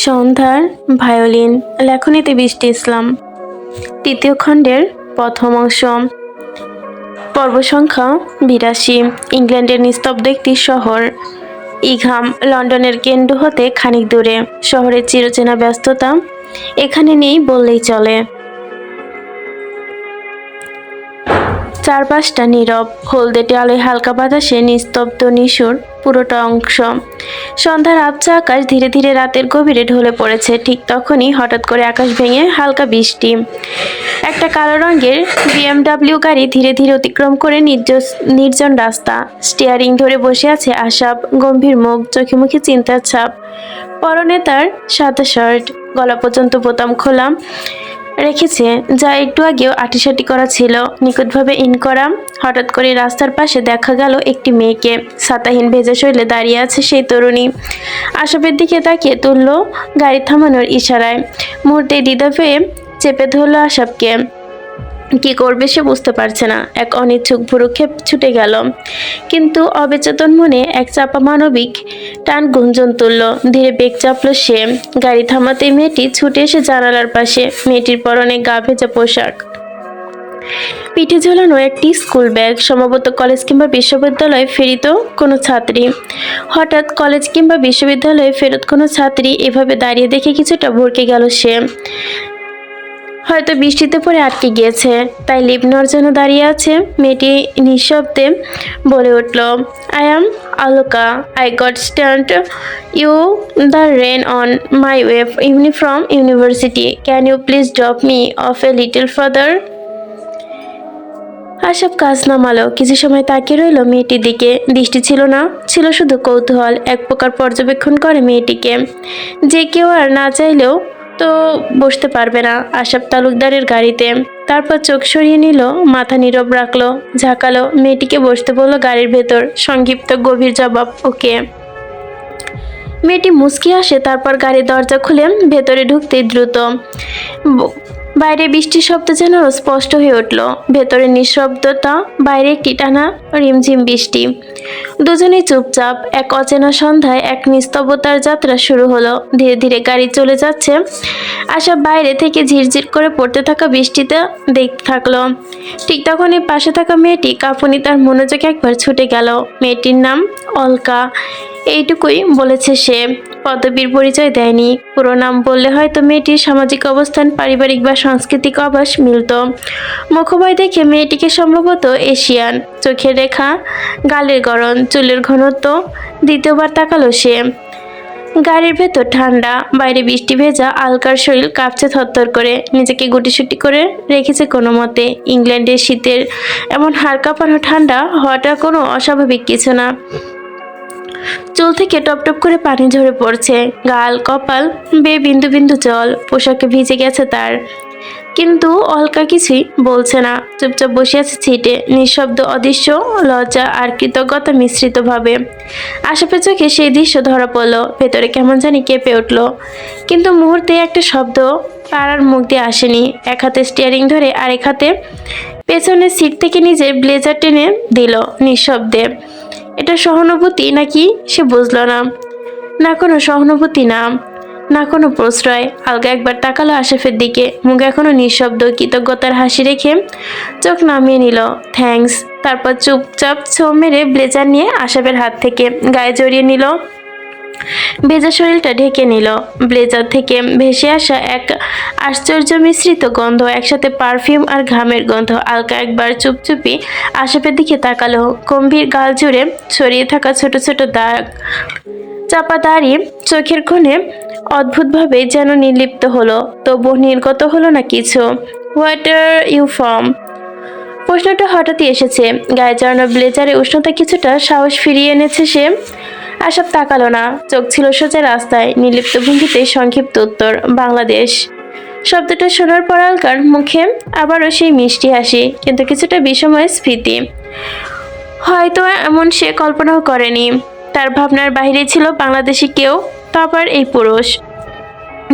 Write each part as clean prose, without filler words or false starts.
সন্ধ্যার ভায়োলিন লেখনীতে বৃষ্টি ইসলাম তৃতীয় খণ্ডের প্রথম অংশ পর্ব সংখ্যা ৮২। ইংল্যান্ডের নিস্তব্ধ একটি শহর ইঘাম লন্ডনের কেন্দ্র হতে খানিক দূরে। শহরের চিরচেনা ব্যস্ততা এখানে নেই বললেই চলে। চারপাশটা নীরব, হলদেটে আলোয় হালকা বাতাসে নিস্তব্ধ নিশুর পুরোটা অংশ। সন্ধ্যার আবছা আকাশ ধীরে ধীরে রাতের গভীরে ঢলে পড়েছে। ঠিক তখনই হঠাৎ করে আকাশ ভেঙে হালকা বৃষ্টি। একটা কালো রঙের BMW গাড়ি ধীরে ধীরে অতিক্রম করে নির্জন রাস্তা। স্টিয়ারিং ধরে বসে আছে আশাপ, গম্ভীর মুখ, চোখে মুখে চিন্তার ছাপ। পরনে তার সাদা শার্ট, গলা পর্যন্ত বোতাম খোলা রেখেছে, যা একটু আগেও আটিসাটি করা ছিল, নিখুঁতভাবে ইন করা। হঠাৎ করে রাস্তার পাশে দেখা গেল একটি মেয়েকে। ছাতাহীন ভেজা শরীরে দাঁড়িয়ে আছে সেই তরুণী। আশাপের দিকে তাকিয়ে তুলল গাড়ি থামানোর ইশারায়। মুহূর্তে দ্বিধা পেয়ে চেপে ধরল আশাপকে। কি করবে সে বুঝতে পারছে না। এক অনিচ্ছুক ভ্রুক্ষেপ ছুটে গেল, কিন্তু অবেচেতন মনে এক চাপা মানবিক টান গুঞ্জন তুলল। ধীরে বেগ চাপল সে। গাড়ি থামাতে মেয়েটি ছুটে এসে জানালার পাশে। মেয়েটির পরনে গা ভেজা পোশাক, পিঠে ঝোলানো একটি স্কুল ব্যাগ, সম্ভবত কলেজ কিংবা বিশ্ববিদ্যালয়ে ফেরিত কোনো ছাত্রী। হঠাৎ কলেজ কিংবা বিশ্ববিদ্যালয়ে ফেরত কোনো ছাত্রী এভাবে দাঁড়িয়ে দেখে কিছুটা ভরকে গেল সে। হয়তো বৃষ্টিতে পড়ে আটকে গিয়েছে, তাই লিফট নেওয়ার জন্য দাঁড়িয়ে আছে। মেয়েটি নিঃশব্দে বলে উঠল, I am Aloka, I got stand you the rain on my way evening from university, can you please drop me off a little further. আশাপ কাজ নামালো, কিছু সময় তাকিয়ে রইল মেয়েটির দিকে। দৃষ্টি ছিল না, ছিল শুধু কৌতূহল। এক প্রকার পর্যবেক্ষণ করে মেয়েটিকে, যে কেউ আর না চাইলেও তো বসতে পারবে না আশাপ তালুকদারের গাড়িতে। তারপর চোখ সরিয়ে নিল, মাথা নীরব রাখলো, ঝাঁকালো। মেয়েটিকে বসতে বলল গাড়ির ভেতর। সংক্ষিপ্ত গভীর জবাব, ওকে। মেয়েটি মুচকি আসে, তারপর গাড়ির দরজা খুলে ভেতরে ঢুকতে দ্রুত। বাইরে বৃষ্টির শব্দ যেন স্পষ্ট হয়ে উঠল। ভেতরে নিঃশব্দতা, বাইরে একটি টানা রিমঝিম বৃষ্টি। দুজনেই চুপচাপ। এক অচেনা সন্ধ্যায় এক নিস্তব্ধতার যাত্রা শুরু হলো। ধীরে ধীরে গাড়ি চলে যাচ্ছে। আশা বাইরে থেকে ঝিরঝির করে পড়তে থাকা বৃষ্টিতে দেখতে থাকলো। ঠিক তখনই পাশে থাকা মেয়েটি কাঁপুনি তার মনোযোগ একবার ছুটে গেল। মেয়েটির নাম অলকা, এইটুকুই বলেছে সে। পদবীর পরিচয় দেয়নি। পুরো নাম বললে হয়তো মেয়েটির সামাজিক অবস্থান, পারিবারিক বা সাংস্কৃতিক আভাস মিলত। মুখময় দেখে মেয়েটিকে সম্ভবত এশিয়ান। চোখের রেখা, গালের গড়ন, চুলের ঘনত্ব। দ্বিতীয়বার তাকালো সে। গাড়ির ভেতর ঠান্ডা, বাইরে বৃষ্টি ভেজা। আলকার শরীর কাঁপছে থরথর করে, নিজেকে গুটিসুটি করে রেখেছে কোনো মতে। ইংল্যান্ডের শীতের এমন হাড় কাঁপানো ঠান্ডা হওয়াটা কোনো অস্বাভাবিক কিছু না। চুল থেকে টপটপ করে পানি ঝরে পড়ছে, গাল কপাল বেয়ে বিন্দু বিন্দু জল। পোশাকে ভিজে গেছে তার, কিন্তু অলকা কিছুই বলছে না। চুপচাপ বসে আছে সিটে, নিঃশব্দ, অদৃশ্য লজ্জা আর কৃতজ্ঞতা মিশ্রিত ভাবে। আশাপের চোখে সেই দৃশ্য ধরা পড়ল। ভেতরে কেমন জানি কেঁপে উঠল, কিন্তু মুহূর্তে একটা শব্দ পাড়ার মুখ দিয়ে আসেনি। এক হাতে স্টিয়ারিং ধরে আরেক হাতে পেছনের সিট থেকে নিজের ব্লেজার টেনে দিল নিঃশব্দে। এটা সহানুভূতি নাকি সে বুঝল না। না কোনো সহানুভূতি, না কোনো প্রশ্রয়। আলগা একবার তাকালো আশাফের দিকে, মুখ এখনো নিঃশব্দ। কৃতজ্ঞতার হাসি রেখে চোখ নামিয়ে নিল, থ্যাঙ্কস। তারপর চুপচাপ ছো মেরে ব্লেজার নিয়ে আশাফের হাত থেকে গায়ে জড়িয়ে নিল, ভেজা শরীরটা ঢেকে নিল। ব্লেজার থেকে ভেসে আসা এক আশ্চর্য মিশ্রিত গন্ধ, একসাথে পারফিউম আর ঘামের গন্ধ। আলকা একবার চুপচুপি আশাফের দিকে তাকালো। গম্ভীর গাল জুড়ে ছড়িয়ে থাকা ছোট ছোট দাগ, চাপা দাড়ি চোখের কোণে অদ্ভুতভাবে যেন নির্লিপ্ত হলো, তবু নির্গত হলো না কিছু। What are you from? প্রশ্নটা হঠাৎই এসেছে। গায়ে জড়ানো ব্লেজারে উষ্ণতা কিছুটা সাহস ফিরিয়ে এনেছে সে। আশাপ তাকালো না, চোখ ছিল সোজা রাস্তায়। নির্লিপ্ত ভঙ্গিতে সংক্ষিপ্ত উত্তর, বাংলাদেশ। শব্দটা শোনার পর আলকার মুখে আবারও সেই মিষ্টি হাসি, কিন্তু কিছুটা বিষময় স্মৃতি। হয়তো এমন সে কল্পনাও করেনি। তার ভাবনার বাইরে ছিল বাংলাদেশি কেউ, তা আবার এই পুরুষ।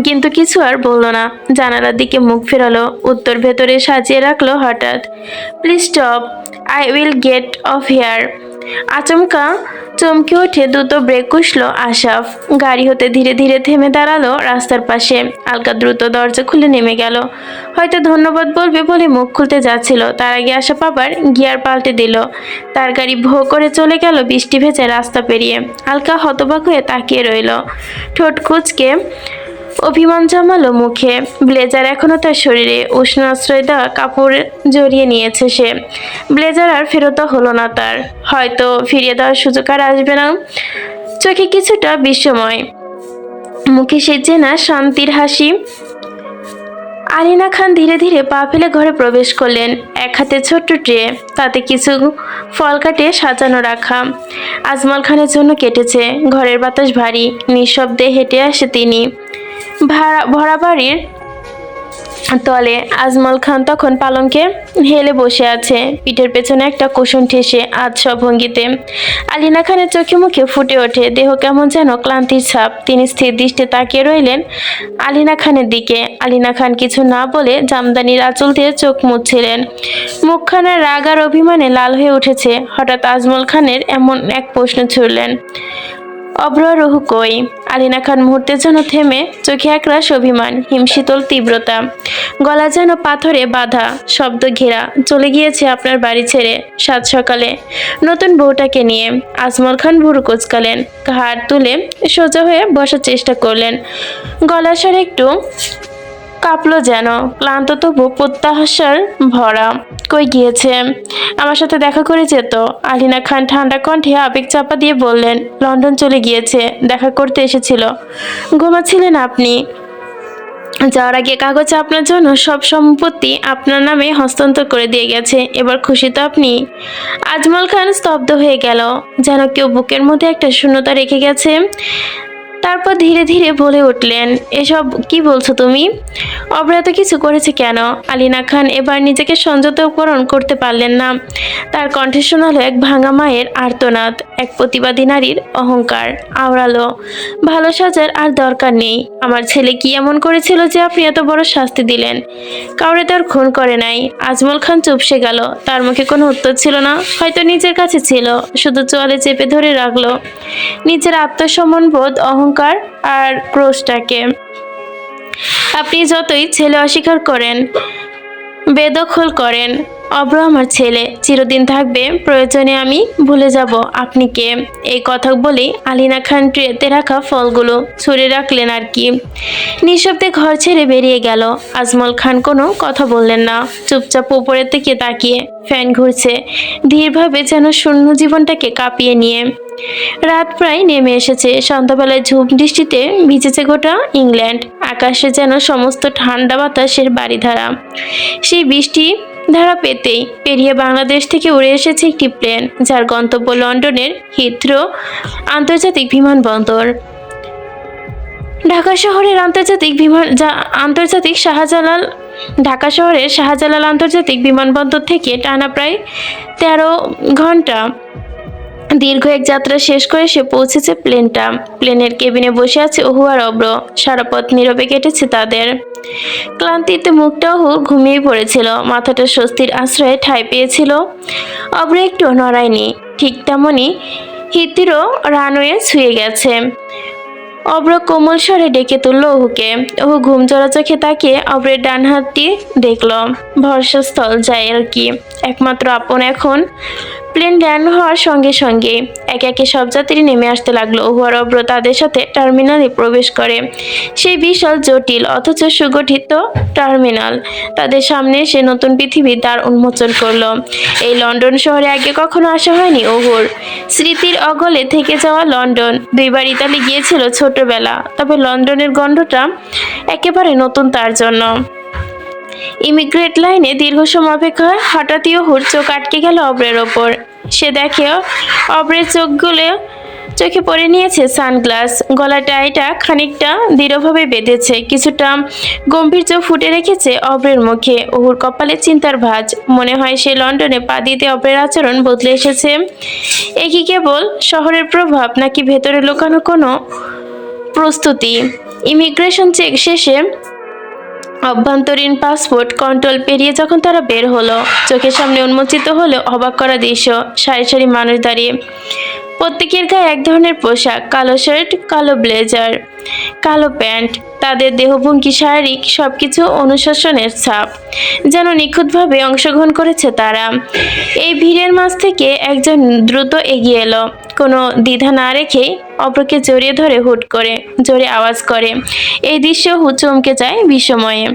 কিন্তু কিছু আর বলল না, জানালার দিকে মুখ ফেরালো। উত্তর ভেতরে সাজিয়ে রাখলো হঠাৎ, please stop, I will get off here. আচমকা চমকে উঠে দ্রুত ব্রেক কষল আশাফ। গাড়ি হতে ধীরে ধীরে থেমে দাঁড়ালো রাস্তার পাশে। আলকা দ্রুত দরজা খুলে নেমে গেল। হয়তো ধন্যবাদ বলবে বলে মুখ খুলতে যাচ্ছিল, তার আগে আশাফ আবার গিয়ার পাল্টে দিল। তার গাড়ি ভোঁ করে চলে গেল বৃষ্টি ভেজা রাস্তা পেরিয়ে। আলকা হতবাক হয়ে তাকিয়ে রইল, ঠোঁট কুঁচকে অভিমান জমালো মুখে। ব্লেজার এখনো তার শরীরে, উষ্ণ আশ্রয় দেওয়া কাপড় জড়িয়ে নিয়েছে সে। ব্লেজার আর ফেরত হলো না তার, হয়তো ফিরিয়ে দেওয়ার সুযোগ আর আসবে না। চোখে কিছুটা বিস্ময়, মুখে সে চেনা শান্তির হাসি। আলিনা খান ধীরে ধীরে পা ফেলে ঘরে প্রবেশ করলেন। এক হাতে ছোট্ট ট্রে, তাতে কিছু ফল কাটে সাজানো রাখা। আজমল খানের জন্য কেটেছে। ঘরের বাতাস ভারী, নিঃশব্দে হেঁটে আসে তিনি। ভরা বাড়ির তলে আজমল খান তখন পালঙ্কে হেলে বসে আছে, পিঠের পেছনে একটা কুশন ঠেসে আধশো ভঙ্গিতে। আলিনা খানের চোখে মুখে ফুটে ওঠে দেহ কেমন যেন ক্লান্তির ছাপ। তিনি স্থির দৃষ্টে তাকিয়ে রইলেন আলিনা খানের দিকে। আলিনা খান কিছু না বলে জামদানির আঁচল দিয়ে চোখ মুছছিলেন। মুখখানার রাগ আর অভিমানে লাল হয়ে উঠেছে। হঠাৎ আজমল খানের এমন এক প্রশ্ন ছুড়লেন, অভ্র রুহু কই? আলিনা খান মুহূর্তের জন্য থেমে, চোখে একরাশ অভিমান, হিমশীতল তীব্রতা। গলা যেন পাথরে বাঁধা, শব্দ ঘেরা। চলে গিয়েছে আপনার বাড়ি ছেড়ে সাত সকালে নতুন বউটাকে নিয়ে। আজমল খান ভুরু কুঁচকালেন, ঘাড় তুলে সোজা হয়ে বসার চেষ্টা করলেন। গলার স্বর একটু কাঁপলো যেন, ক্লান্ত তবু প্রত্যাশার ভরা। কই গিয়েছে? আমার সাথে দেখা করে যেত। আলিনা খান ঠান্ডা কণ্ঠে আবেগ চাপা দিয়ে বললেন, লন্ডন চলে গিয়েছে, দেখা করতে এসেছিল। ঘুমাচ্ছিলেন আপনি। যাওয়ার আগে কাগজে আপনার জন্য সব সম্পত্তি আপনার নামে হস্তান্তর করে দিয়ে গেছে। এবার খুশি তো আপনি? আজমল খান স্তব্ধ হয়ে গেল, যেন কেউ বুকের মধ্যে একটা শূন্যতা রেখে গেছে। তারপর ধীরে ধীরে বলে উঠলেন, এসব কি বলছো তুমি? অভ্রা তো কিছু করেছে কেন? আলিনা খান এবার নিজেকে সংযতকরণ করতে পারলেন না। তার কণ্ঠে শোনালো এক ভাঙা মায়ের আর্তনাদ, এক প্রতিবাদী নারীর অহংকার। আওড়ালো, ভালো সাজার আর দরকার নেই। আমার ছেলে কি এমন করেছিল যে আপনি এত বড় শাস্তি দিলেন? কাউরে তার খুন করে নাই। আজমল খান চুপসে গেল, তার মুখে কোনো উত্তর ছিল না। হয়তো নিজের কাছে ছিল, শুধু চোয়ালে চেপে ধরে রাখলো নিজের আত্মসম্মান বোধ, অহংকার আর ক্রোশটাকে। আপনি যতই ছেলে অস্বীকার করেন, বেদখল করেন, অভ্র আমার ছেলে, চিরদিন থাকবে। প্রয়োজনে আমি ভুলে যাব আপনি কে। এই কথা বলেই আলিনা খান ট্রেতে রাখা ফলগুলো ছুঁড়ে রাখলেন আর কি। নিঃশব্দে ঘর ছেড়ে বেরিয়ে গেল। আজমল খান কোনো কথা বললেন না, চুপচাপ উপরের দিকে তাকিয়ে। ফ্যান ঘুরছে ধীরভাবে, যেন শূন্য জীবনটাকে কাঁপিয়ে নিয়ে। রাত প্রায় নেমে এসেছে। সন্ধ্যাবেলায় ঝুম বৃষ্টিতে ভিজেছে গোটা ইংল্যান্ড। আকাশে যেন সমস্ত ঠান্ডা বাতাসের বাড়িধারা। সেই বৃষ্টি ধারা পেরিয়ে বাংলাদেশ থেকে উড়ে এসেছে একটি প্লেন, যার গন্তব্য লন্ডনের হিথ্রো আন্তর্জাতিক বিমানবন্দর। ঢাকা শহরের শাহজালাল আন্তর্জাতিক বিমানবন্দর থেকে টানা প্রায় 13 ঘন্টা দীর্ঘ এক যাত্রা শেষ করে সে পৌঁছেছে প্লেনটা। প্লেনের কেবিনে বসে আছে অহু আর অভ্র। সারা পথ নীরবে কেটেছে তাদের। ক্লান্তিতে মুখটা অহু ঘুমিয়ে পড়েছিল, মাথাটা স্বস্তির আশ্রয়ে ঠাঁই পেয়েছিল। অভ্র একটু নড়ায়নি, ঠিক তেমনই হিথ্রো রানওয়ে ছুঁয়ে গেছে। অভ্র কোমল স্বরে ডেকে তুলল অহুকে। অহু ঘুম জড়া চোখে তাকিয়ে অভ্রের ডান হাতটি দেখল। ভরসাস্থল যায় আর কি, একমাত্র আপন। এখন প্লেন ল্যান্ড হওয়ার সঙ্গে সঙ্গে একে একে সব যাত্রী নেমে আসতে লাগলো। অহু আর অভ্র তাদের সাথে টার্মিনালে প্রবেশ করে। সেই বিশাল, জটিল অথচ সুগঠিত টার্মিনাল তাদের সামনে এসে নতুন পৃথিবীর দ্বার উন্মোচন করলো। এই লন্ডন শহরে আগে কখনো আসা হয়নি অহুর। স্মৃতির অগলে থেকে যাওয়া লন্ডন। 2 বার ইতালি গিয়েছিল ছোটবেলা, তবে লন্ডনের গন্ধটা একেবারে নতুন তার জন্য। ইমিগ্রেট লাইনে দীর্ঘ সময় অপেক্ষা হঠাৎই অহুর চোখ আটকে গেল অভ্রের ওপর। সে দেখে অভ্রের চোখে পড়ে নিয়েছে সানগ্লাস। গলা টাইটা খানিকটা দৃঢ়ভাবে বেঁধেছে, কিছুটা গম্ভীর্য ফুটে রেখেছে অভ্রের মুখে। অহুর কপালে চিন্তার ভাঁজ। মনে হয় সে লন্ডনে পা দিতে অভ্রের আচরণ বদলে এসেছে। এ কি কেবল শহরের প্রভাব, নাকি ভেতরে লুকানো কোনো প্রস্তুতি? ইমিগ্রেশন চেক শেষে অভ্যন্তরীণ পাসপোর্ট কন্ট্রোল পেরিয়ে যখন তারা বের হলো, চোখের সামনে উন্মোচিত হলো অবাক করা দৃশ্য। সারি সারি মানুষ দাঁড়িয়ে, প্রত্যেকের গায়ে এক ধরনের পোশাক, কালো শার্ট, কালো ব্লেজার, কালো প্যান্ট। তাদের দেহভঙ্গি, শারীরিক সবকিছু অনুশাসনের ছাপ, যেন নিখুঁতভাবে অংশগ্রহণ করেছে তারা। এই ভিড়ের মাঝ থেকে একজন দ্রুত এগিয়ে এলো, কোনো দ্বিধা না রেখে অপরকে জড়িয়ে ধরে হুট করে জোরে আওয়াজ করে। এই দৃশ্য চমকে যায় বিস্ময়ে।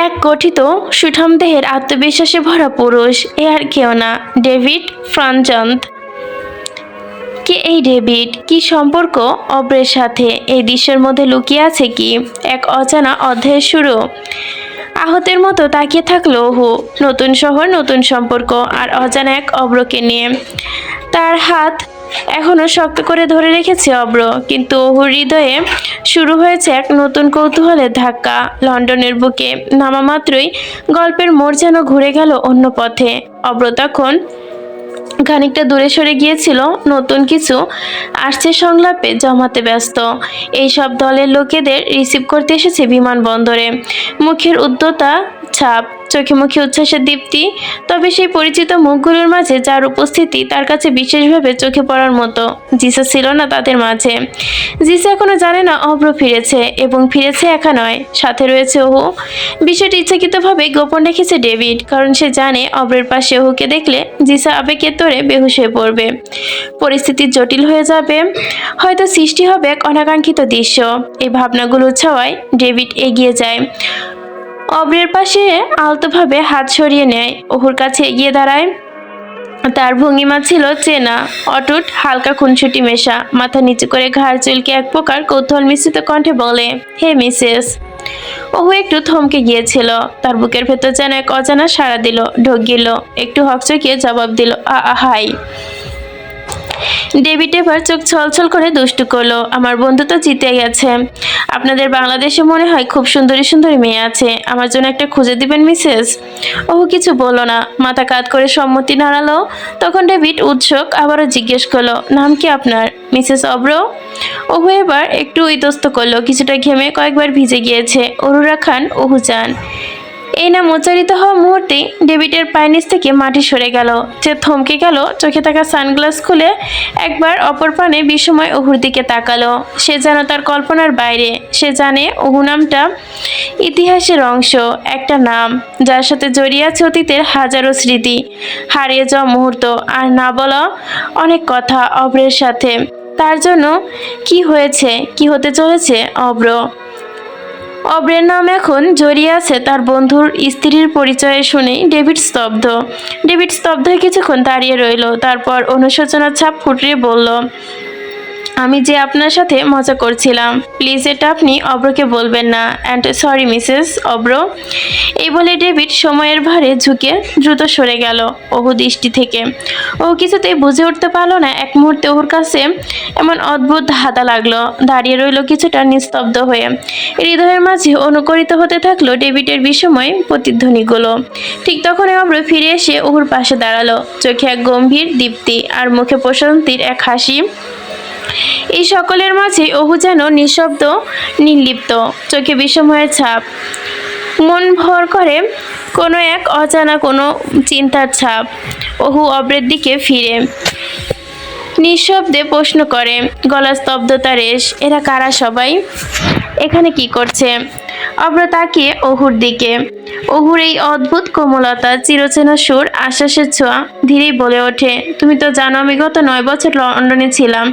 এক গঠিত সুঠাম দেহের আত্মবিশ্বাসে ভরা পুরুষ, এ আর কেউ না, ডেভিড ফ্রাঞ্জন্থ। কে এই ডেভিড? কি সম্পর্ক অব্রের সাথে? এই দৃশ্যের মধ্যে লুকিয়ে আছে কি এক অজানা অধ্যায়ের শুরু? আহতের মতো তাকিয়ে থাকলো ওহু। নতুন শহর, নতুন সম্পর্ক, আর অজানা এক অব্রকে নিয়ে। তার হাত এখনো শক্ত করে ধরে রেখেছে অব্র, কিন্তু ওহুর হৃদয়ে শুরু হয়েছে এক নতুন কৌতূহলের ধাক্কা। লন্ডনের বুকে নামা মাত্রই গল্পের মোড় যেন ঘুরে গেল অন্য পথে। অব্র তখন খানিকটা দূরে সরে গিয়েছিল, নতুন কিছু আসছে সংলাপে জমাতে ব্যস্ত। এইসব দলের লোকেদের রিসিভ করতে এসেছে বিমানবন্দরে। মুখের উদ্যতা ছাপ, চোখে মুখে উচ্ছ্বাসের দীপ্তি। তবে সেই পরিচিত মুখগুলোর মাঝে যার উপস্থিতি তার কাছে বিশেষভাবে চোখে পড়ার মতো, জিসা ছিল না তাদের মাঝে। জিসা এখনো জানে না অব্র ফিরেছে, এবং ফিরেছে একা নয়, সাথে রয়েছে ওহু। বিষয়টি ইচ্ছাকৃতভাবে গোপন রেখেছে ডেভিড, কারণ সে জানে অব্রের পাশে ওহুকে দেখলে জিসা আবেগের তোড়ে বেহুশ হয়ে পড়বে, পরিস্থিতি জটিল হয়ে যাবে, হয়তো সৃষ্টি হবে এক অনাকাঙ্ক্ষিত দৃশ্য। এই ভাবনাগুলোর ছাওয়ায় ডেভিড এগিয়ে যায়, অব্রের পাশে আলতোভাবে হাত সরিয়ে নেয়, ওহুর কাছে এগিয়ে দাঁড়ায়। তার ভঙ্গিমা ছিল চেনা, অটুট, হালকা খুনসুটি মেশা। মাথা নিচু করে ঘাড় চুলকে এক প্রকার কৌতূহল মিশ্রিত কণ্ঠে বলে, হে মিসেস। ওহু একটু থমকে গিয়েছিল, তার বুকের ভেতর যেন এক অজানা সাড়া দিল, ঢোক গেল, একটু হকচকিয়ে জবাব দিল, হাই। ডেভিড এবার চোখ ছলছল করে দুষ্টু করলো, আমার বন্ধু তো জিতে গেছে। আপনাদের বাংলাদেশে মনে হয় খুব সুন্দরী সুন্দরী মেয়ে আছে, আমার জন্য একটা খুঁজে দিবেন মিসেস? ওহু কিছু বলল না, মাথা কাত করে সম্মতি নাড়ালো। তখন ডেভিড উৎসুক আবারও জিজ্ঞেস করলো, নাম কি আপনার, মিসেস অব্র? ওহু এবার একটু ইতস্ত করলো, কিছুটা ঘেমে কয়েকবার ভিজে গিয়েছে। অরুরা খান ওহুজান। এই নাম উচ্চারিত হওয়া মুহূর্তে ডেভিডের পায়ের নিচ থেকে মাটি সরে গেল। সে থমকে গেল, চোখে থাকা সানগ্লাস খুলে একবার অপর পানে বিস্ময় ওহুর দিকে তাকালো। সে যেন তার কল্পনার বাইরে। সে জানে ওহু নামটা ইতিহাসের অংশ, একটা নাম যার সাথে জড়িয়ে আছে অতীতের হাজারো স্মৃতি, হারিয়ে যাওয়া মুহূর্ত, আর না বলা অনেক কথা অব্রের সাথে। তার জন্য কি হয়েছে, কি হতে চলেছে অব্র? অব্রের নাম এখন জড়িয়ে আছে তার বন্ধুর স্ত্রীর পরিচয়ে শুনেই ডেভিড স্তব্ধ হয়ে কিছুক্ষণ দাঁড়িয়ে রইল, তারপর অনুশোচনার ছাপ ফুটিয়ে বলল, আমি যে আপনার সাথে মজা করছিলাম, প্লিজ এটা আপনি অব্রকে বলবেন না, অ্যান্ড সরি মিসেস অব্র। এই বলে ডেভিড সময়ের ভারে ঝুঁকে দ্রুত সরে গেল ওহু দৃষ্টি থেকে। ও কিছুতেই বুঝে উঠতে পারলো না, এক মুহূর্তে ওর কাছে এমন অদ্ভুত ধাঁধা লাগলো। দাঁড়িয়ে রইল কিছুটা নিস্তব্ধ হয়ে, হৃদয়ের মাঝে অনুকরিত হতে থাকলো ডেভিডের বিস্ময় প্রতিধ্বনিগুলো। ঠিক তখনই অব্র ফিরে এসে ওহুর পাশে দাঁড়ালো, চোখে এক গম্ভীর দীপ্তি আর মুখে প্রশান্তির এক হাসি। এই সকলের মাঝে ওহু যেন নিঃশব্দ, নির্লিপ্ত, চোখে বিস্ময়ের ছাপ, মন ভর করে কোনো এক অজানা কোনো চিন্তার ছাপ। ওহু অব্রের দিকে ফিরে নিঃশব্দে প্রশ্ন করে, গলা স্তব্ধতা রেশ, এরা কারা সবাই, এখানে কি করছে? অব্র তাকিয়ে ওহুর দিকে। ওহুর এই অদ্ভুত কোমলতা, চিরচেনা সুর, আশ্বাসের ছোঁয়া, ধীরেই বলে ওঠে, তুমি তো জানো আমি গত 9 বছর লন্ডনে ছিলাম।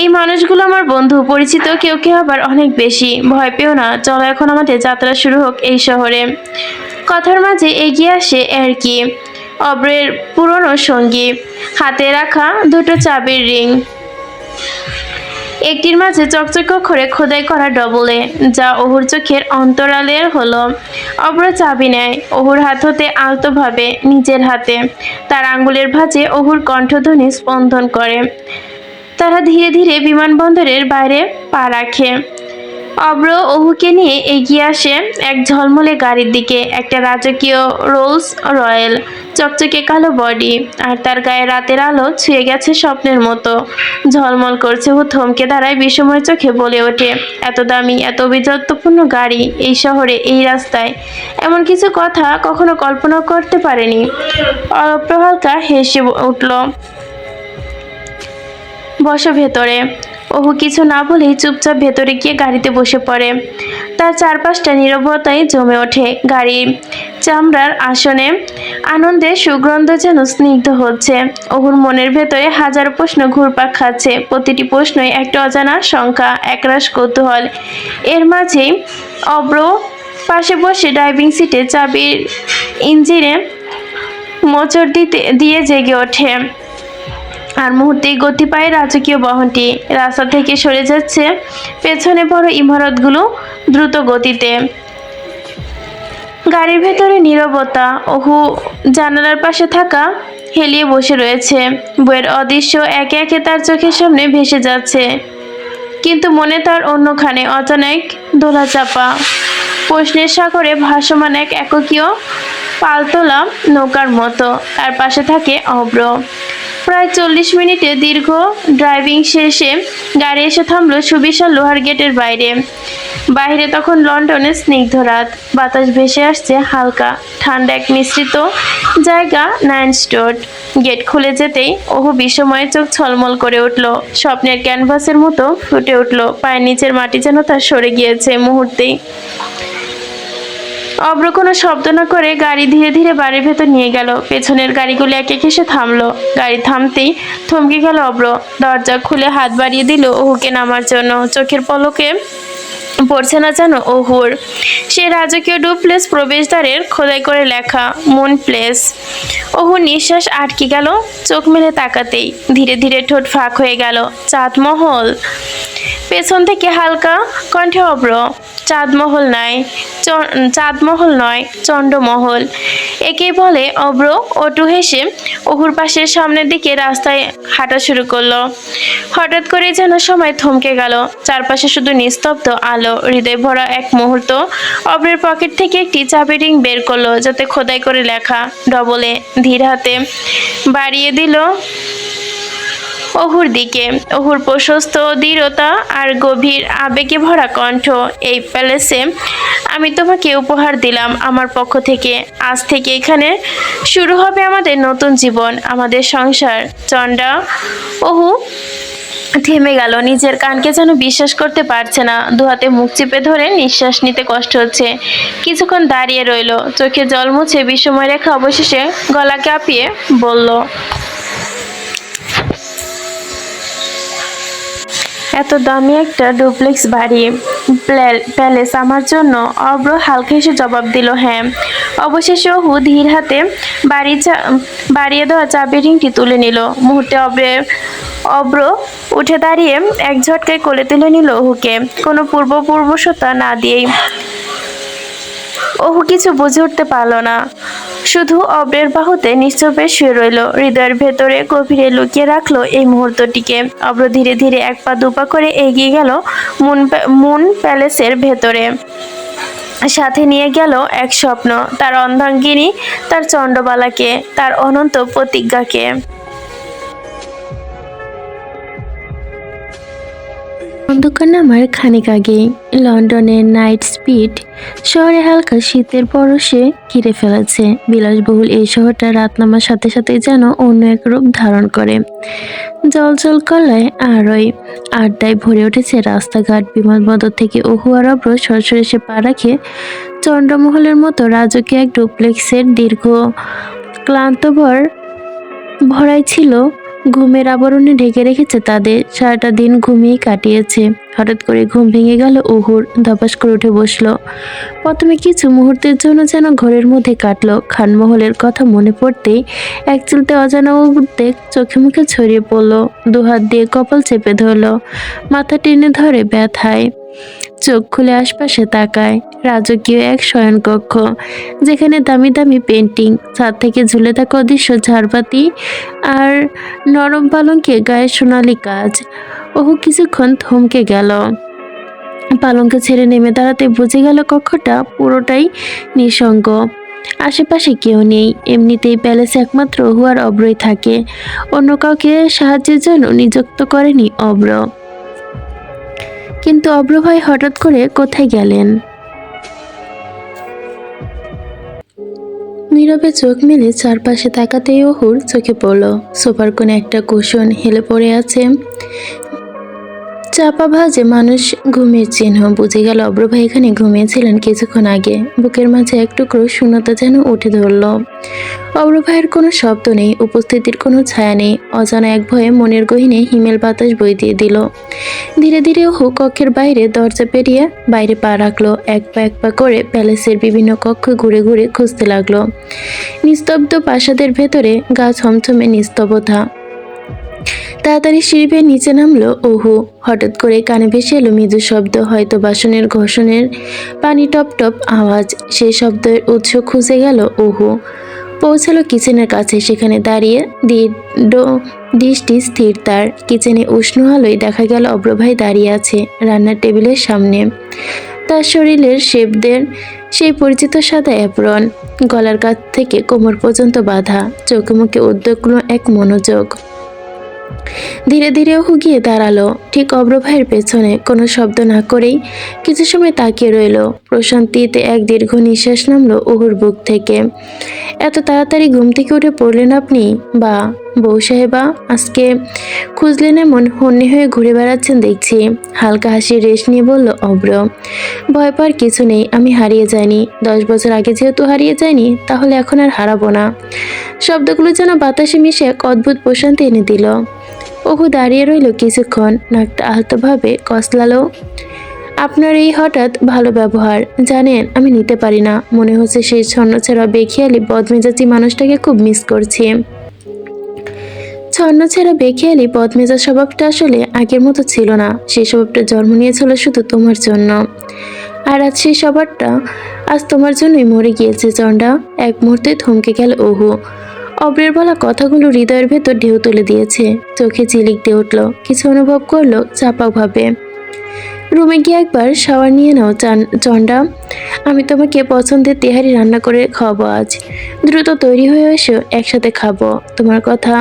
এই মানুষগুলো আমার বন্ধু, পরিচিত, কেউ কেউ আবার অনেক বেশি। ভয় পেও না, চলো এখন আমাদের যাত্রা শুরু হোক এই শহরে। কথার মাঝে এগিয়ে আসে এরকি, অব্রের পুরনো সঙ্গী, হাতে রাখা দুটো চাবির রিং, একটির মাঝে চকচক অক্ষরে খোদাই করা ডবলে, যা ওহুর চোখের অন্তরালের হলো। অব্র চাবি নেয় ওহুর হাত হতে আলতোভাবে নিজের হাতে, তার আঙ্গুলের ভাঁজে ওহুর কণ্ঠধ্বনি স্পন্দন করে। তারা ধীরে ধীরে বিমানবন্দরের বাইরে পা রাখে। অব্র অহুকে নিয়ে এগিয়ে আসে এক ঝলমলে গাড়ির দিকে। একটা রাজকীয় রোলস রয়েল, চকচকে কালো বডি, আর তার গায়ে রাতের আলো ছুঁয়ে গেছে স্বপ্নের মতো ঝলমল করছে। ও থমকে দাঁড়ায়, বিষময় চোখে বলে ওঠে, এত দামি, এত অভিজাত্যপূর্ণ গাড়ি এই শহরে, এই রাস্তায়, এমন কিছু কথা কখনো কল্পনা করতে পারেনি। অল্প হালকা হেসে উঠল। বসো ভেতরে। ওহু কিছু না বলেই চুপচাপ ভেতরে গিয়ে গাড়িতে বসে পড়ে। তার চারপাশটা নীরবতায় জমে ওঠে। গাড়ির চামড়ার আসনে আনন্দে সুগন্ধ যেন স্নিগ্ধ হচ্ছে। ওহুর মনের ভেতরে হাজার প্রশ্ন ঘুরপাক খাচ্ছে, প্রতিটি প্রশ্নই একটা অজানা সংখ্যা, একরাশ কৌতূহল। এর মাঝেই অব্র পাশে বসে ড্রাইভিং সিটে চাবির ইঞ্জিনে মোচড় দিয়ে জেগে ওঠে। আর মুহূর্তেই গতি পায় রাজকীয় বহনটি। রাস্তা থেকে সরে যাচ্ছে, পেছনে বড় ইমারতগুলো দ্রুত গতিতে। গাড়ির ভেতরে নীরবতা। ওহু জানালার পাশে থাকা হেলিয়ে বসে রয়েছে। বইয়ের অদৃশ্য একে একে তার চোখের সামনে ভেসে যাচ্ছে, কিন্তু মনে তার অন্যখানে অজানা এক দোলাচাপা প্রশ্নের সাগরে ভাসমান এক এককীয় পালতোলা নৌকার মতো। তার পাশে থাকে অব্র। প্রায় 40 মিনিটে দীর্ঘ ড্রাইভিং শেষে গাড়ি এসে থামলো সুবিশাল লোহার গেটের বাইরে। বাইরে তখন লন্ডনের স্নিগ্ধ রাত। বাতাস ভেসে আসছে হালকা, ঠান্ডা এক মিশ্রিত জায়গা। 9 স্টোর। গেট খুলে যেতেই ওহু বিস্ময়ে চোখ ছলমল করে উঠল। স্বপ্নের ক্যানভাসের মতো ফুটে উঠল। পায়ের নিচের মাটি যেন তার সরে গিয়েছে মুহূর্তেই। অব্র কোনো শব্দ না করে গাড়ি ধীরে ধীরে বাড়ির ভেতর নিয়ে গেল। পেছনের গাড়িগুলো এক এক এসে থামলো। গাড়ি থামতেই থমকে গেল অব্র। দরজা খুলে হাত বাড়িয়ে দিল ওহুকে নামার জন্য। চোখের পলকে পড়ছে না যেন ওহুর। সে রাজকীয় ডুপ্লেস প্রবেশদ্বারের খোদাই করে লেখা মুন প্লেস। ওহুর নিঃশ্বাস আটকে গেল। চোখ মেলে তাকাতেই ধীরে ধীরে ঠোঁট ফাঁক হয়ে গেল। চাঁদমহল। পেছন থেকে হালকা কণ্ঠে অব্র, চাঁদমহল নয়, চন্দ্রমহল। একেই বলে। অব্র অটু হেসে অহুর পাশের সামনের দিকে রাস্তায় হাঁটা শুরু করলো। হঠাৎ করে যেন সময় থমকে গেল। চারপাশে শুধু নিস্তব্ধ আলো, হৃদয় ভরা এক মুহূর্ত। অব্রের পকেট থেকে একটি চাবি রিং বের করলো, যাতে খোদাই করে লেখা ডবলে। ধীর হাতে বাড়িয়ে দিল অহুর দিকে। অহুর প্রশস্ত দৃঢ়তা আর গভীর আবেগে ভরা কণ্ঠ, এই প্যালেসে আমি তোমাকে উপহার দিলাম আমার পক্ষ থেকে। আজ থেকে এখানে শুরু হবে আমাদের নতুন জীবন, আমাদের সংসার। চন্ডা। অহু থেমে গেল। নিজের কানকে যেন বিশ্বাস করতে পারছে না। দুহাতে মুখ চেপে ধরে নিঃশ্বাস নিতে কষ্ট হচ্ছে। কিছুক্ষণ দাঁড়িয়ে রইল, চোখে জল মুছে বিস্ময় রেখা অবশেষে গলা কাঁপিয়ে বলল, এত দামি একটা ডুপ্লেক্স বাড়ি, প্যালেস আমার জন্য? অব্র হালকা হেসে জবাব দিল, হ্যাঁ। অবশেষে ওহু ধীর হাতে বাড়িয়ে দেওয়া চাবি রিংটি তুলে নিল। মুহূর্তে অব্র উঠে দাঁড়িয়ে এক ঝটকায় কোলে তুলে নিল ওহুকে, কোনো পূর্বশর্তা না দিয়েই। ওহু কিছু বুঝে উঠতে পারল না, শুধু অব্রের বাহুতে নিশ্চুপে শুয়ে রইল। হৃদয়ের ভেতরে গভীরে লুকিয়ে রাখলো এই মুহূর্তটিকে। অব্র ধীরে ধীরে এক পা দুপা করে এগিয়ে গেল মুন প্যালেসের ভেতরে। সাথে নিয়ে গেল এক স্বপ্ন, তার অর্ধাঙ্গিনী, তার চন্দ্রবালাকে, তার অনন্ত প্রতিজ্ঞাকে। অন্ধকার নামার খানিক আগেই লন্ডনের নাইট স্পিড শহরে হালকা শীতের পরশে ঘিরে ফেলেছে। বিলাসবহুল এই শহরটা রাত নামার সাথে সাথে যেন অন্য এক রূপ ধারণ করে। জলজল কলায় আরোয় আড্ডায় ভরে উঠেছে রাস্তাঘাট। বিমানবন্দর থেকে ওহু আর অব্র সরাসরি এসে পা রাখে চন্দ্রমহলের মতো রাজকীয় এক ডুপ্লেক্সের। দীর্ঘ ক্লান্তভর ভরাই ছিল, ঘুমের আবরণে ঢেকে রেখেছে তাদের। সারাটা দিন ঘুমিয়ে কাটিয়েছে। হঠাৎ করে ঘুম ভেঙে গেল ওহুর। ধপাস করে উঠে বসলো। প্রথমে কিছু মুহূর্তের জন্য যেন ঘরের মধ্যে কাটলো। খানমহলের কথা মনে পড়তেই এক চিলতে অজানা উদ্বেগ চোখে মুখে ছড়িয়ে পড়লো। দুহাত দিয়ে কপাল চেপে ধরলো, মাথা টেনে ধরে ব্যথায়। চোখ খুলে আশপাশে তাকায়। রাজকীয় এক শয়নকক্ষ, যেখানে দামি দামি পেন্টিং, ছাদ থেকে ঝুলে থাকা অদৃশ্য ঝাড়বাতি আর নরম পালঙ্কে গায়ে সোনালি কাজ। ওহু কিছুক্ষণ থমকে গেল। পালঙ্কে ছেড়ে নেমে দাঁড়াতে বুঝে গেল কক্ষটা পুরোটাই নিঃসঙ্গ। আশেপাশে কেউ নেই। এমনিতেই প্যালেসে একমাত্র হুয়ার অব্রই থাকে। অন্য কাউকে সাহায্যের জন্য নিযুক্ত করেনি অব্র। কিন্তু অব্র ভাই হঠাৎ করে কোথায় গেলেন? নীরবে চোখ মেলে চারপাশে তাকাতেই অহুর চোখে পড়ল সোফার কোণে একটা কুশন হেলে পড়ে আছে। চাপা ভাজে মানুষ ঘুমের চিহ্ন। বুঝে গেল অব্রভাই এখানে ঘুমিয়েছিলেন কিছুক্ষণ আগে। বুকের মাঝে এক টুকরো শূন্যতা যেন উঠে ধরল। অব্রভাইয়ের কোনো শব্দ নেই, উপস্থিতির কোনো ছায়া নেই। অজানা এক ভয়ে মনের গহীনে হিমেল বাতাস বই দিয়ে দিল। ধীরে ধীরে অহু কক্ষের বাইরে দরজা পেরিয়ে বাইরে পা রাখলো। এক পা করে প্যালেসের বিভিন্ন কক্ষ ঘুরে ঘুরে খুঁজতে লাগলো। নিস্তব্ধ প্রাসাদের ভেতরে গা ছমছমে নিস্তব্ধতা। তাড়াতাড়ি সিঁড়ি বেয়ে নিচে নামলো অহু। হঠাৎ করে কানে ভেসে এলো মৃদু শব্দ, হয়তো বাসনের ঘষণের পানি টপ টপ আওয়াজ। সেই শব্দের উৎস খুঁজে গেল অহু। পৌঁছালো কিচেনের কাছে। সেখানে দাঁড়িয়ে দৃষ্টি স্থির তার। কিচেনে উষ্ণ আলোয় দেখা গেল অব্রভাই দাঁড়িয়ে আছে রান্নার টেবিলের সামনে। তার শরীরের শেপদের সেই পরিচিত সাদা অ্যাপ্রন, গলার কাছ থেকে কোমর পর্যন্ত বাঁধা, চোখে মুখে উদ্বিগ্ন এক মনোযোগ। ধীরে ধীরে অহু গিয়ে দাঁড়ালো ঠিক অব্রভাইয়ের পেছনে। কোনো শব্দ না করেই কিছু সময় তাকিয়ে রইল। প্রশান্তিতে এক দীর্ঘ নিঃশ্বাস নামলো অহুর বুক থেকে। এত তাড়াতাড়ি ঘুম থেকে উঠে পড়লেন আপনি? বা বউ সাহেবা, আজকে খুঁজলেন এমন হন্যে হয়ে ঘুরে বেড়াচ্ছেন দেখছি। হালকা হাসির রেশ নিয়ে বলল অব্র। ভয় পাওয়ার কিছু নেই, আমি হারিয়ে যাইনি। 10 বছর আগে যেহেতু হারিয়ে যায়নি, তাহলে এখন আর হারাবো না। শব্দগুলো যেন বাতাসে মিশে এক অদ্ভুত প্রশান্তি এনে দিল। অহু দাঁড়িয়ে রইল কিছুক্ষণ, নাকটা আলতোভাবে কসলালো। আপনার এই হঠাৎ ভালো ব্যবহার, জানেন আমি নিতে পারি না। মনে হচ্ছে সেই ছন্নছাড়া বেখেয়ালি বদমেজাজি মানুষটাকে খুব মিস করছি। ছন্নছাড়া বেখেয়ালি বদমেজাজ স্বভাবটা আসলে আগের মতো ছিল না। সেই স্বভাবটা জন্ম নিয়েছিল শুধু তোমার জন্য। আর আজ সেই স্বভাবটা আজ তোমার জন্যই মরে গিয়েছে চন্ডা। এক মুহূর্তে থমকে গেল অহু। অব্রের বলা কথাগুলো হৃদয়ের ভেতর ঢেউ তুলে দিয়েছে। চোখে ঝিলিক দিয়ে উঠল। কিছু অনুভব করলো চাপাভাবে। রুমে গিয়ে একবার শাওয়ার নিয়ে নাও চন্ডা। আমি তোমাকে পছন্দের তেহারি রান্না করে খাওয়াবো আজ। দ্রুত তৈরি হয়ে এসো, একসাথে খাবো, তোমার কথা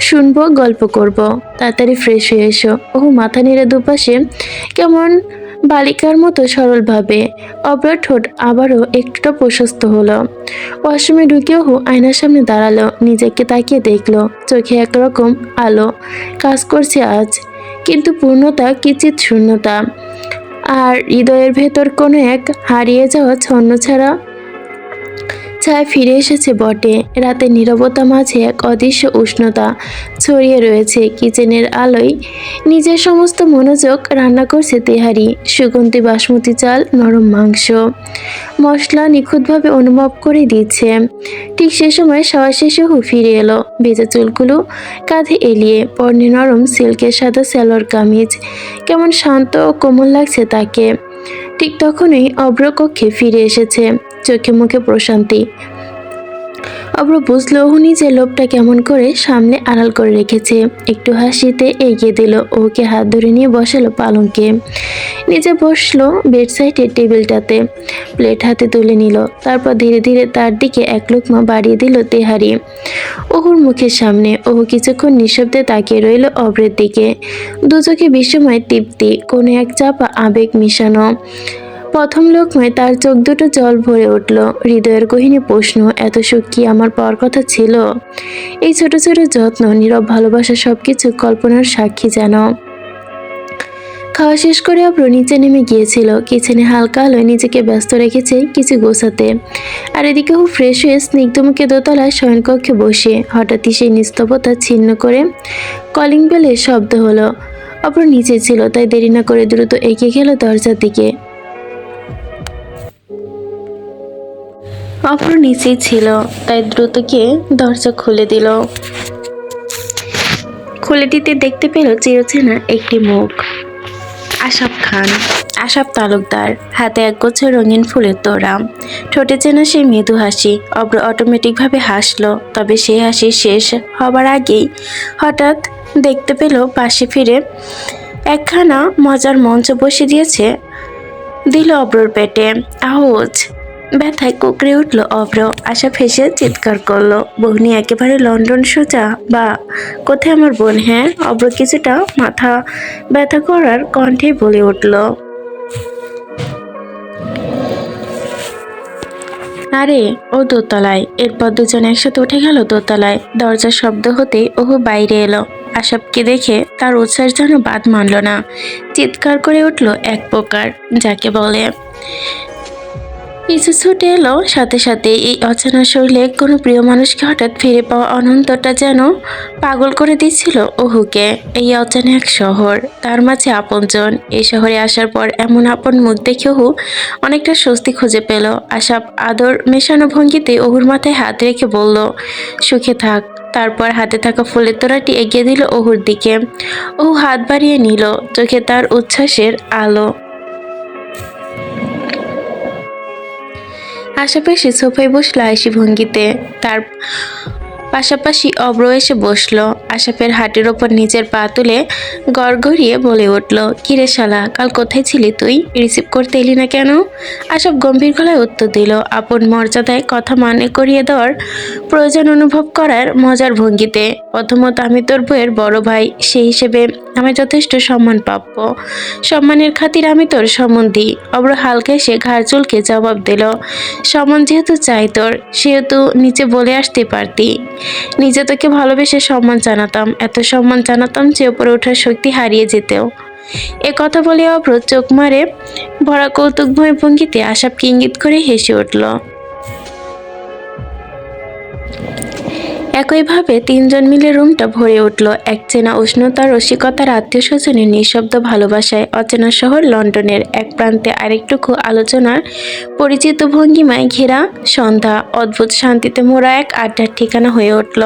শুনবো, গল্প করব। তাড়াতাড়ি ফ্রেশ হয়ে এসো। ওহু মাথা নেড়ে দুপাশে কেমন বালিকার মতো সরলভাবে। অব্রর ঠোঁট আবারও একটুটা প্রশস্ত হলো। ওয়াশরুমে ঢুকে ওহু আয়নার সামনে দাঁড়ালো। নিজেকে তাকিয়ে দেখলো। চোখে একরকম আলো কাজ করছে আজ, কিন্তু পূর্ণতা কিঞ্চিৎ শূন্যতা। আর হৃদয়ের ভেতর কোনো এক হারিয়ে যাওয়া ছন্নছাড়া ছায়া ফিরে এসেছে বটে। রাতের নীরবতা মাঝে এক অদৃশ্য উষ্ণতা ছড়িয়ে রয়েছে। কিচেনের আলোয় নিজের সমস্ত মনোযোগ রান্না করছে তেহারি। সুগন্ধি বাসমতি চাল, নরম মাংস, মশলা নিখুঁতভাবে অনুভব করে দিচ্ছে। ঠিক সে সময় শাওয়ার শেষে হু ফিরে এলো। ভেজা চুলগুলো কাঁধে এলিয়ে, পরনে নরম সিল্কের সাদা সালোয়ার কামিজ। কেমন শান্ত ও কোমল লাগছে তাকে। ঠিক তখনই অব্র কক্ষে ফিরে এসেছে, চোখে মুখে প্রশান্তি। অব্র বুঝলো ওহু নিজের লোভটা কেমন করে সামনে আড়াল করে রেখেছে। একটু হাসিতে এগিয়ে দিল, ওকে হাত ধরে নিয়ে বসালো পালঙ্কে। নিজে বসলো বেডসাইডের টেবিলটাতে, প্লেট হাতে তুলে নিল। তারপর ধীরে ধীরে তার দিকে এক লোকমা বাড়িয়ে দিল তেহারি ওহুর মুখের সামনে। ওহু কিছুক্ষণ নিঃশব্দে তাকিয়ে রইল অব্রের দিকে। দু চোখে বিস্ময়, তৃপ্তি, কোনো এক চাপা আবেগ মিশানো। প্রথম লোকমায় তার চোখ দুটো জল ভরে উঠল। হৃদয়ের গহীনে প্রশ্ন, এত সুখ কি আমার পাওয়ার কথা ছিল? এই ছোট ছোট যত্ন, নীরব ভালোবাসা, সবকিছু কল্পনার সাক্ষী যেন। খাওয়া শেষ করে অব্র নিচে নেমে গিয়েছিল। কিচেনে হালকা আলোয় নিজেকে ব্যস্ত রেখেছে কিছু গোছাতে। আর এদিকে ও ফ্রেশ হয়ে স্নিগ্ধমুখে দোতলায় শয়নকক্ষে বসে হঠাৎই সেই নিস্তব্ধতা ছিন্ন করে কলিং বেলের শব্দ হলো। অব্র নিচে ছিল, তাই দেরি না করে দ্রুত এগিয়ে গেল দরজার দিকে। অব্র নিচেই ছিল, তাই দ্রুত গিয়ে দরজা খুলে দিল। খুলে দিতে দেখতে পেল চিরচেনা একটি মুখ। আশাব খান, আশাব তালুকদার। হাতে একগুচ্ছ রঙিন ফুলের তোড়া, ঠোঁটে চেনা সেই মৃদু হাসি। অব্র অটোমেটিকভাবে হাসলো। তবে সেই হাসি শেষ হবার আগেই হঠাৎ দেখতে পেল পাশে ফিরে একখানা মজার মঞ্চ বসে দিয়েছে দিল অব্রর পেটে। আউচ! ব্যথায় কুকড়ে উঠল অব্র। আশা ফেসে চিৎকার করলো, বহনি একেবারে লন্ডন সোজা? বা কোথায় আমার বোন? হ্যাঁ? অব্র কিছুটা মাথা ব্যথা করার কণ্ঠে বলে উঠল, আরে ও দোতলায়। এরপর দুজন একসাথে উঠে গেল দোতলায়। দরজার শব্দ হতেই ওহু বাইরে এলো। আশাবকে দেখে তার উচ্ছ্বাস যেন বাদ মানল না। চিৎকার করে উঠল এক প্রকার, যাকে বলে। পিছু ছুটে এলো সাথে সাথে। এই অচেনা শরীরে কোনো প্রিয় মানুষকে হঠাৎ ফিরে পাওয়া অনন্তটা যেন পাগল করে দিচ্ছিল ওহুকে। এই অচেনা এক শহর, তার মাঝে আপনজন। এই শহরে আসার পর এমন আপন মুখ দেখে ওহু অনেকটা স্বস্তি খুঁজে পেল। আশাপ আদর মেশানো ভঙ্গিতে ওহুর মাথায় হাত রেখে বলল, সুখে থাক। তারপর হাতে থাকা ফুলের তোড়াটি এগিয়ে দিল ওহুর দিকে। ওহু হাত বাড়িয়ে নিল, চোখে তার উচ্ছ্বাসের আলো। আশেপাশে সোফায় বসলো আয়েশি ভঙ্গিতে। তার পাশাপাশি অব্র এসে বসলো। আশাপের হাটের ওপর নিজের পা তুলে গড়গড়িয়ে বলে উঠল, কিরে শালা, কাল কোথায় ছিলি তুই? রিসিভ করতে এলি না কেন? আশাপ গম্ভীর গলায় উত্তর দিল, আপন মর্যাদায় কথা মানে করিয়ে দেওয়ার প্রয়োজন অনুভব করার মজার ভঙ্গিতে। প্রথমত, আমি তোর বউয়ের বড় ভাই, সেই হিসেবে আমি যথেষ্ট সম্মান প্রাপ্য। সম্মানের খাতির আমি তোর সম্বন্ধী। অব্র হালকা এসে ঘাড় চুলকে জবাব দিল, সম্মান যেহেতু চাই তোর, সেহেতু নিচে বলে আসতে পারতি। নিজে তোকে ভালোবেসে সম্মান জানাতাম, এত সম্মান জানাতাম যে উপরে ওঠার শক্তি হারিয়ে যেতেও। এ কথা বলে অব্র চোখ মারে ভরা কৌতুকময় ভঙ্গিতে আশাবকে ইঙ্গিত করে হেসে উঠল। একইভাবে তিনজন মিলে রুমটা ভরে উঠল এক চেনা উষ্ণতা, রসিকতার, আত্মীয় স্বজনের নিঃশব্দ ভালোবাসায়। অচেনা শহর লন্ডনের এক প্রান্তে আরেকটুকু আলোচনার পরিচিত ভঙ্গিমায় ঘেরা সন্ধ্যা অদ্ভুত শান্তিতে মোড়া এক আড্ডার ঠিকানা হয়ে উঠল।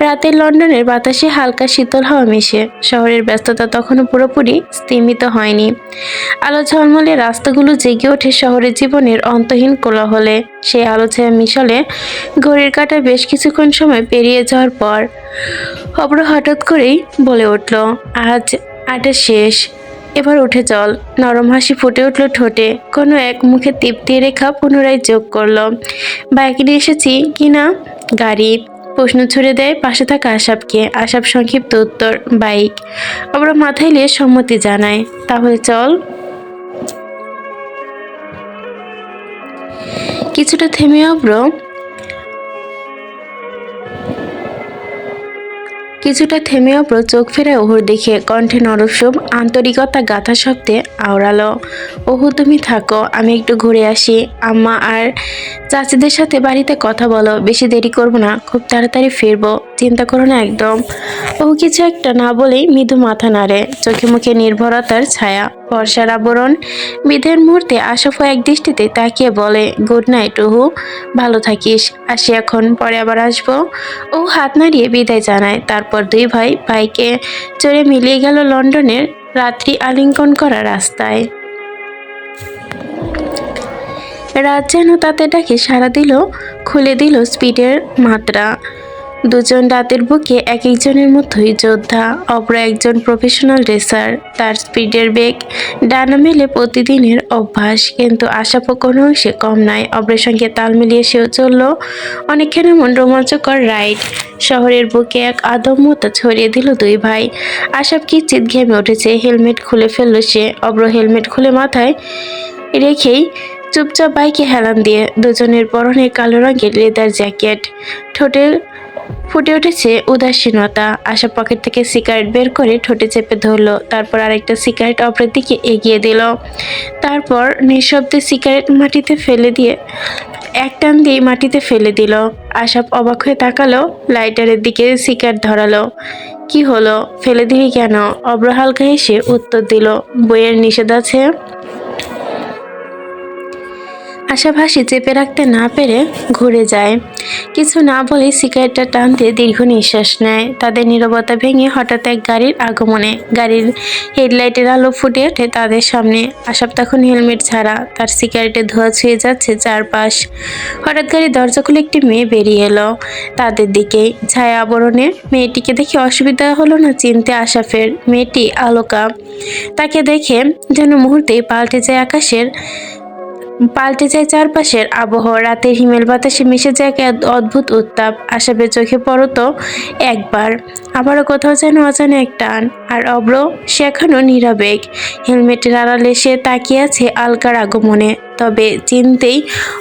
রাতের লন্ডনের বাতাসে হালকা শীতল হাওয়া মিশে। শহরের ব্যস্ততা তখনও পুরোপুরি স্তিমিত হয়নি। আলো ঝলমলে রাস্তাগুলো জেগে ওঠে শহরের জীবনের অন্তহীন কোলাহলে। সেই আলো ছায়া মিশলে ঘড়ির কাঁটায় বেশ কিছুক্ষণ সময় পেরিয়ে যাওয়ার পর অব্র হঠাৎ করেই বলে উঠল, আজ আড্ডা শেষ, এবার উঠে চল। নরম হাসি ফুটে উঠল ঠোঁটে। কোনো এক মুখে তৃপ্তি রেখা পুনরায় যোগ করল, বাইক নিয়ে এসেছি কিনা? গাড়ি। প্রশ্ন ছুড়ে দেয় পাশে থাকা আশাবকে। আশাব সংক্ষিপ্ত উত্তর, বাইক। অব্র মাথায় নিয়ে সম্মতি জানায়, তাহলে চল। কিছুটা থেমে অব্র চোখ ফেরায় ওহুর দিকে। কণ্ঠে নরসুম আন্তরিকতা গাথা শব্দে আওড়ালো, ওহু তুমি থাকো, আমি একটু ঘুরে আসি। আম্মা আর চাচিদের সাথে বাড়িতে কথা বলো, বেশি দেরি করবো না, খুব তাড়াতাড়ি ফিরবো, চিন্তা করো না একদম। ওহু কিছু একটা না বলেই মৃদু মাথা নাড়ে, চোখে মুখে নির্ভরতার ছায়া, বর্ষার আবরণ। বিধের মুহূর্তে আশাফ এক দৃষ্টিতে তাকিয়ে বলে, গুড নাইট ওহু, ভালো থাকিস, আসি এখন, পরে আবার আসবো। ও হাত নাড়িয়ে বিদায় জানায়। তারপর দুই ভাই বাইকে চড়ে মিলিয়ে গেল লন্ডনের রাত্রি আলিঙ্গন করা রাস্তায়। রাত যেন তাতে ডাকে সাড়া দিল, খুলে দিল স্পিডের মাত্রা। দুজন রাতের বুকে এক একজনের মতোই যোদ্ধা। অপর একজন প্রফেশনাল রেসার, তার স্পিডের বেগ ডানা মেলে প্রতিদিনের অভ্যাস। কিন্তু আশাপও কোনো অংশে কম নয়। অপরের সঙ্গে তাল মিলিয়ে সেও চলল অনেকখানি মন রোমাঞ্চকর রাইড। শহরের বুকে এক আদম্যতা ছড়িয়ে দিল দুই ভাই। আশাপ কিঞ্চিৎ ঘেমে উঠেছে, হেলমেট খুলে ফেলল সে। অব্র হেলমেট খুলে মাথায় রেখেই চুপচাপ বাইকে হেলান দিয়ে। দুজনের পরনে কালো রঙের লেদার জ্যাকেট। ঠোঁটে ফুটে উঠেছে উদাসীনতা। আশা পকেট থেকে সিগারেট বের করে ঠোঁটে চেপে ধরলো, তারপর আরেকটা সিগারেট অপরের দিকে এগিয়ে দিল। তারপর নিঃশব্দে সিগারেট মাটিতে ফেলে দিয়ে এক টান দিয়ে মাটিতে ফেলে দিল। আশাপ অবাক হয়ে তাকালো, লাইটারের দিকে সিগারেট ধরালো। কি হলো, ফেলে দিলি কেন? অব্র হালকা হেসে উত্তর দিল, বইয়ের নিষেধ আছে। আশাব হাসি চেপে রাখতে না পেরে ঘুরে যায়। কিছু না বলে সিগারেটটা টানতে দীর্ঘ নিঃশ্বাস নেয়। তাদের নীরবতা ভেঙে হঠাৎ এক গাড়ির আগমনে গাড়ির হেডলাইটের আলো ফুটে ওঠে তাদের সামনে। আশাব তখন হেলমেট ছাড়া, তার সিগারেটের ধোঁয়া ছুঁয়ে যাচ্ছে চারপাশ। হঠাৎ গাড়ির দরজা খুলে একটি মেয়ে বেরিয়ে এলো তাদের দিকে। ছায়া আবরণে মেয়েটিকে দেখে অসুবিধা হলো না চিনতে আশাফের। মেয়েটি আলোকা। তাকে দেখে যেন মুহূর্তেই পাল্টে যায় চারপাশের আবহাওয়া। রাতের হিমেল বাতাসে মিশে যায় এক অদ্ভুত উত্তাপ। আশাবের চোখে পড়তো একবার, আবারও কোথাও যেন অজানা এক টান। আর অব্র, সে এখনো নিরাবেগ। হেলমেটের আড়ালে সে তাকিয়ে আছে আলকার আগমনে, তবে চিনতেই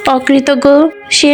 অকৃতজ্ঞ সে।